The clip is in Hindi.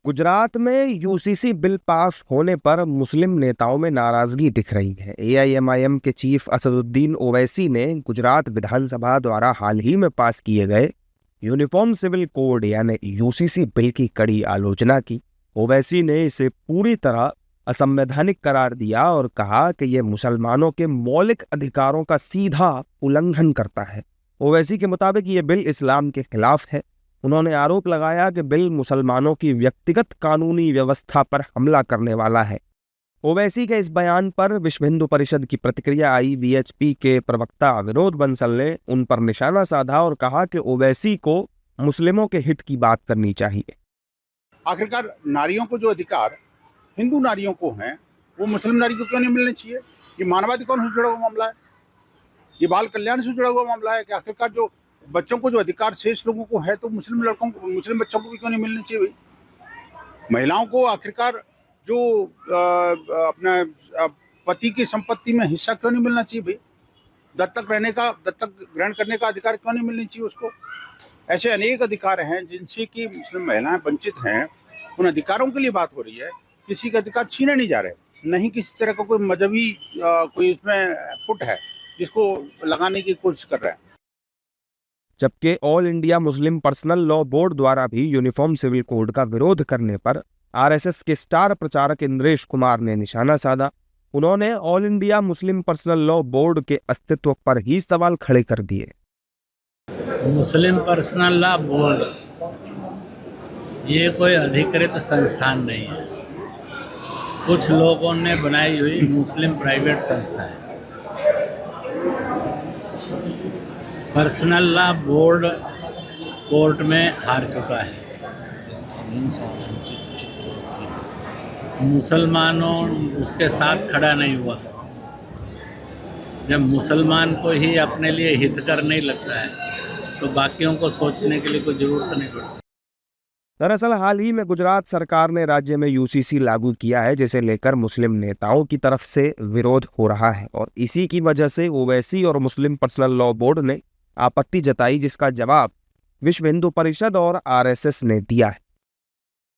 गुजरात में यूसीसी बिल पास होने पर मुस्लिम नेताओं में नाराजगी दिख रही है। एआईएमआईएम के चीफ असदुद्दीन ओवैसी ने गुजरात विधानसभा द्वारा हाल ही में पास किए गए यूनिफॉर्म सिविल कोड यानी यूसीसी बिल की कड़ी आलोचना की। ओवैसी ने इसे पूरी तरह असंवैधानिक करार दिया और कहा कि यह मुसलमानों के मौलिक अधिकारों का सीधा उल्लंघन करता है। ओवैसी के मुताबिक ये बिल इस्लाम के खिलाफ है। उन्होंने आरोप लगाया कि बिल मुसलमानों की व्यक्तिगत कानूनी व्यवस्था पर हमला करने वाला है। ओवैसी के इस बयान पर विश्व हिंदू परिषद की प्रतिक्रिया आई। वीएचपी के प्रवक्ता विनोद बंसल ने उन पर निशाना साधा और कहा कि ओवैसी को मुस्लिमों के हित की बात करनी चाहिए। आखिरकार नारियों को जो अधिकार हिंदू नारियों को हैं वो मुस्लिम नारी को क्यों नहीं मिलने चाहिए? ये मानवाधिकार से जुड़ा हुआ मामला है, ये बाल कल्याण से जुड़ा हुआ मामला है कि आखिरकार जो बच्चों को जो अधिकार शेष लोगों को है तो मुस्लिम लड़कों को, मुस्लिम बच्चों को भी क्यों नहीं मिलने चाहिए? भाई महिलाओं को आखिरकार जो अपना पति की संपत्ति में हिस्सा क्यों नहीं मिलना चाहिए? भाई दत्तक ग्रहण करने का अधिकार क्यों नहीं मिलना चाहिए उसको? ऐसे अनेक अधिकार हैं जिनसे कि मुस्लिम महिलाएं वंचित हैं। उन अधिकारों के लिए बात हो रही है, किसी का अधिकार छीने नहीं जा रहे, नहीं किसी तरह का कोई मजहबी कोई इसमें फुट है जिसको लगाने की कोशिश कर रहे हैं। जबकि all India Muslim personal law board द्वारा भी यूनिफॉर्म सिविल कोड का विरोध करने पर आरएसएस के स्टार प्रचारक इंद्रेश कुमार ने निशाना साधा। उन्होंने all India Muslim personal law board के अस्तित्व पर ही सवाल खड़े कर दिए। मुस्लिम पर्सनल लॉ बोर्ड ये कोई अधिकृत संस्थान नहीं है, कुछ लोगों ने बनाई हुई मुस्लिम प्राइवेट संस्था है। पर्सनल लॉ बोर्ड कोर्ट में हार चुका है। मुसलमानों उसके साथ खड़ा नहीं हुआ। जब मुसलमान को ही अपने लिए हितकर नहीं लगता है तो बाकियों को सोचने के लिए कोई ज़रूरत नहीं पड़ती। दरअसल हाल ही में गुजरात सरकार ने राज्य में यूसीसी लागू किया है, जिसे लेकर मुस्लिम नेताओं की तरफ से विरोध हो रहा है और इसी की वजह से ओवैसी और मुस्लिम पर्सनल लॉ बोर्ड ने आपत्ति जताई, जिसका जवाब विश्व हिंदू परिषद और आरएसएस ने दिया है।